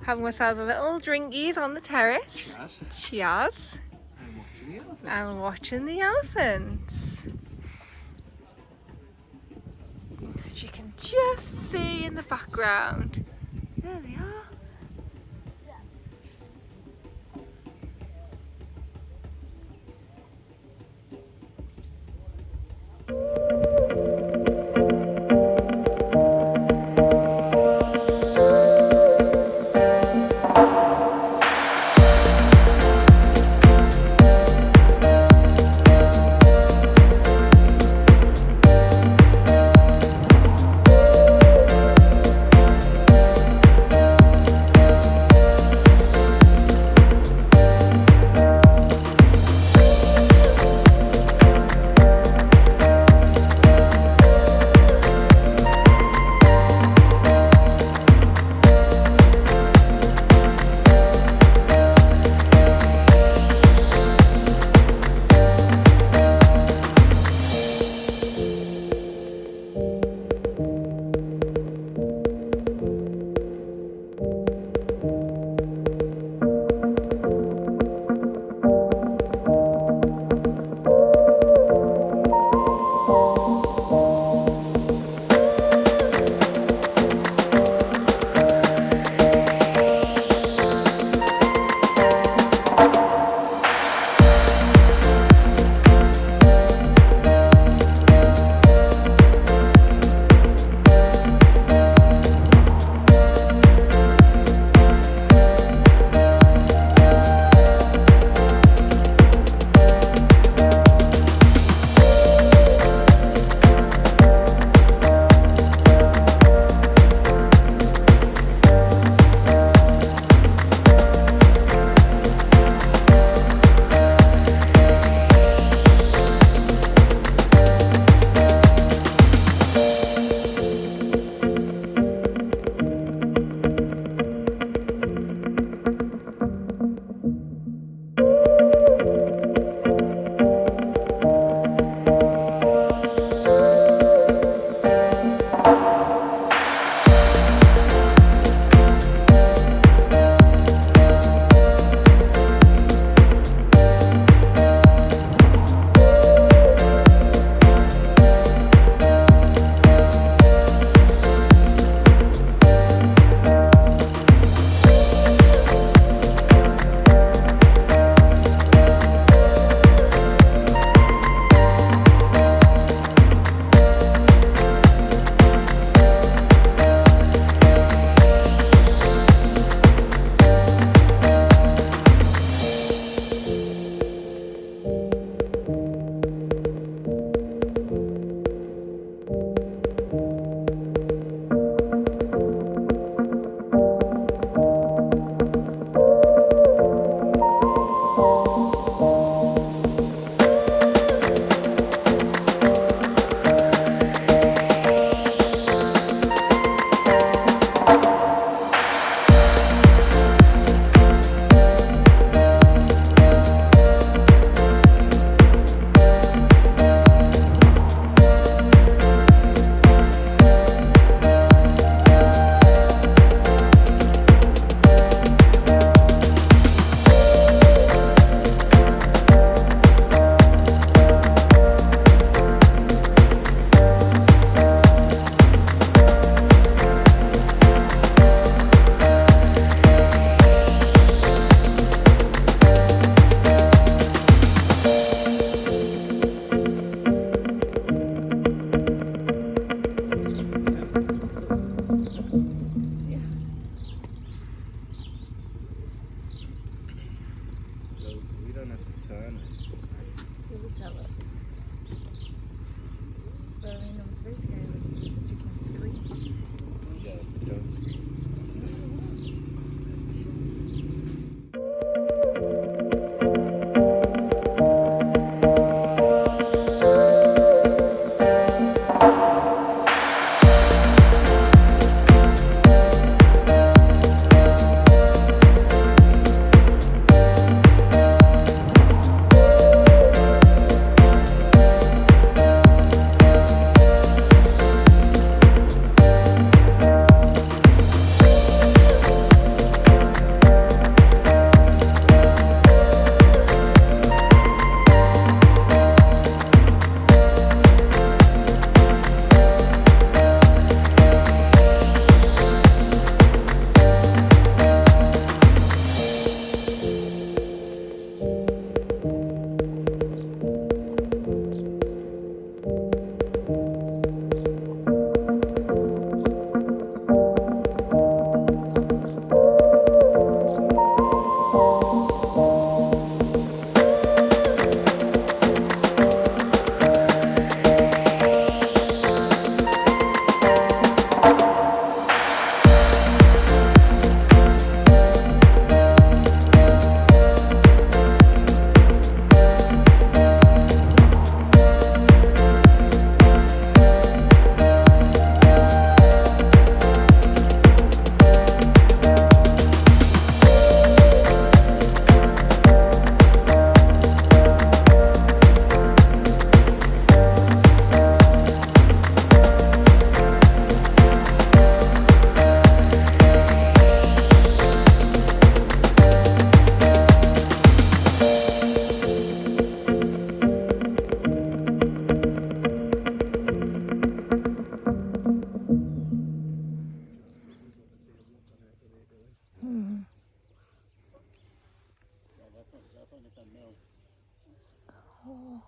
having ourselves a little drinkies on the terrace. Cheers. Cheers. And watching the elephants. Which you can just see in the background. There they are. That one is a male. Oh.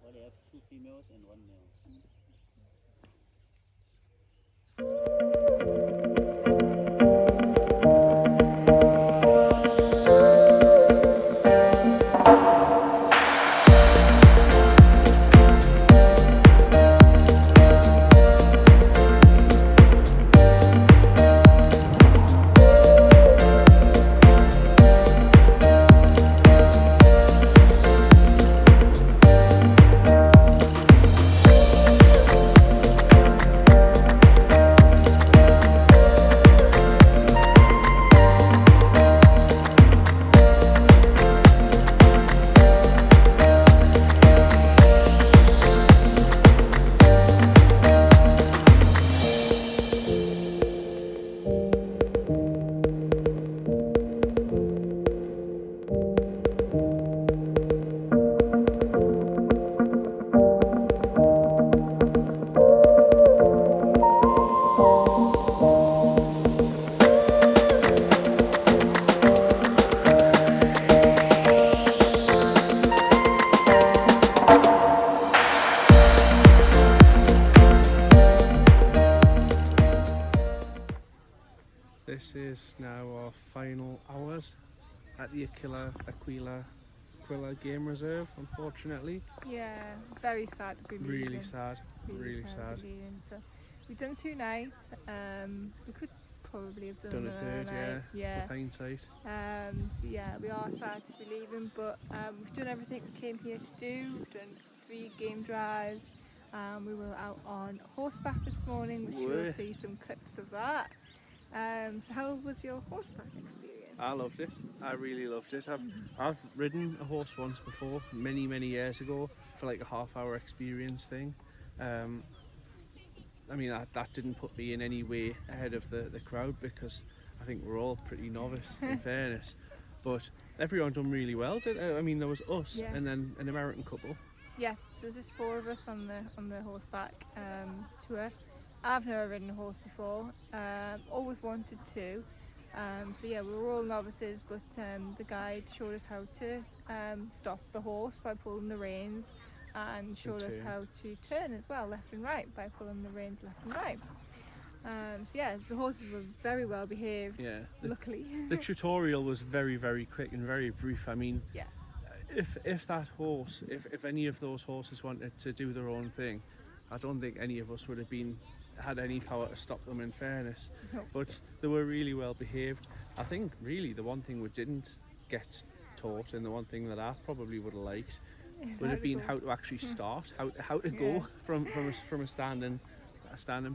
Well, they have 2 females and 1 male. This is now our final hours at the Aquila Game Reserve, unfortunately. Yeah, very sad to be leaving. Really sad, really sad. to be leaving. So we've done 2 nights. We could probably have done Done a another third, night. with hindsight. So yeah, we are sad to be leaving, but we've done everything we came here to do. We've done 3 game drives. We were out on Horseback this morning, which you'll see some clips of that. So how was your horseback experience? I loved it. I really loved it. I've ridden a horse once before, many years ago, for like a half-hour experience thing. I mean, that didn't put me in any way ahead of the crowd, because I think we're all pretty novice, in fairness. But everyone done really well. I mean, there was us and then an American couple. Yeah, so there's just 4 of us on the horseback tour. I've never ridden a horse before, always wanted to. So yeah, we were all novices, but the guide showed us how to stop the horse by pulling the reins, and showed us how to turn as well, left and right, by pulling the reins left and right. So yeah, the horses were very well behaved, luckily. The tutorial was very quick and very brief. I mean, if that horse, if any of those horses wanted to do their own thing, I don't think any of us would have had any power to stop them, in fairness. No. But they were really well behaved. I think really the one thing we didn't get taught, and the one thing that I probably would have liked, would have been how to actually start, how to go from a standing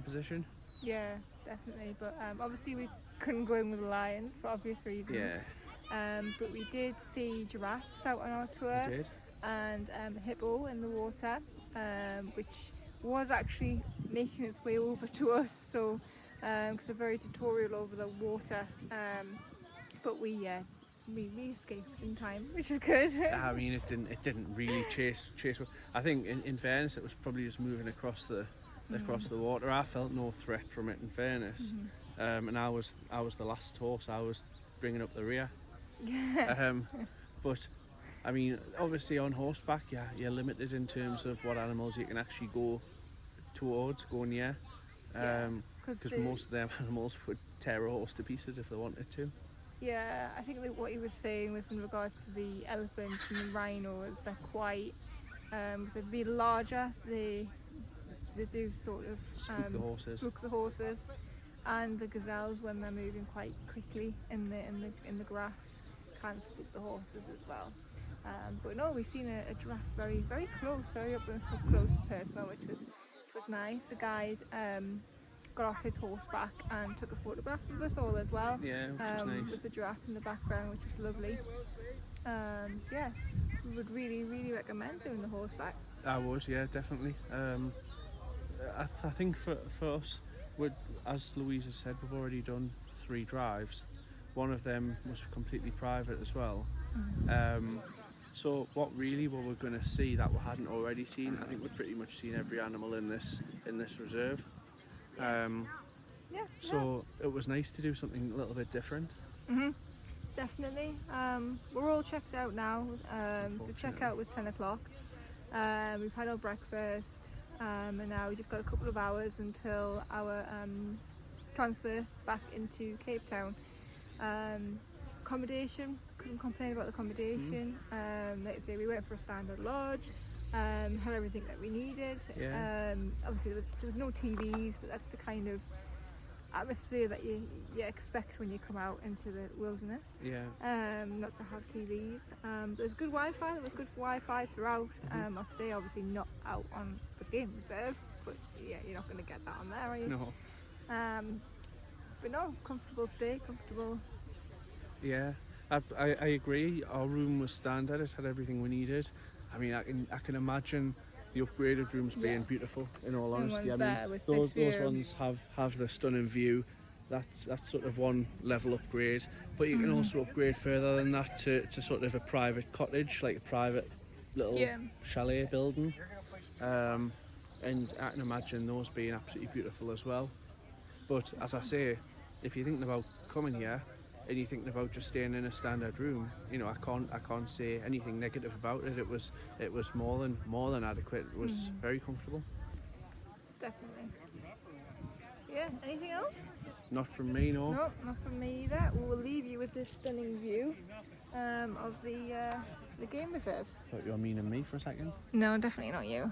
position. Yeah, definitely. But obviously we couldn't go in with the lions for obvious reasons. Yeah. But we did see giraffes out on our tour. We did. And a hippo in the water, which was actually making its way over to us, so because they're very tutorial over the water, but we escaped in time, which is good. I mean, it didn't really chase. I think in fairness, it was probably just moving across the water. I felt no threat from it, in fairness. And I was the last horse. I was bringing up the rear. But I mean, obviously on horseback, you're limited in terms of what animals you can actually go near, because most of them animals would tear a horse to pieces if they wanted to. Yeah, I think that what he was saying was in regards to the elephants and the rhinos, they're quite, because they'd be larger, they do sort of spook the horses, and the gazelles, when they're moving quite quickly in the grass, can spook the horses as well. But no, we've seen a giraffe very close, very up close and personal, which was nice. The guide got off his horseback and took a photograph of us all as well. Yeah, which was nice. With the giraffe in the background, which was lovely. So yeah, we would really recommend doing the horseback. I would, yeah, definitely. I think for us, as Louisa said, we've already done 3 drives. One of them was completely private as well. So what we're going to see that we hadn't already seen, I think we've pretty much seen every animal in this reserve. So it was nice to do something a little bit different. Definitely. We're all checked out now. So checkout was 10 o'clock. We've had our breakfast, and now we just got a couple of hours until our transfer back into Cape Town. Accommodation, couldn't complain about the accommodation. Like I say, we went for a standard lodge. Had everything that we needed. Yeah. Obviously there was no TVs, but that's the kind of atmosphere that you expect when you come out into the wilderness. Yeah. Not to have TVs. There's good Wi-Fi. There was good Wi-Fi throughout our stay. Obviously not out on the game reserve, but yeah, you're not going to get that on there, are you? No. But no, comfortable stay, comfortable. Yeah, I agree. Our room was standard. It had everything we needed. I mean, I can imagine the upgraded rooms being beautiful. In all honesty, I mean, those ones have the stunning view. That's sort of one level upgrade. But you can also upgrade further than that to sort of a private cottage, like a private little chalet building. And I can imagine those being absolutely beautiful as well. But as I say, if you're thinking about coming here and you're thinking about just staying in a standard room, you know, I can't say anything negative about it. It was more than adequate. It was very comfortable. Definitely. Yeah. Anything else? Not from me, no. No, not from me either. We'll leave you with this stunning view of the game reserve. Thought you were meaning me for a second. No, definitely not you.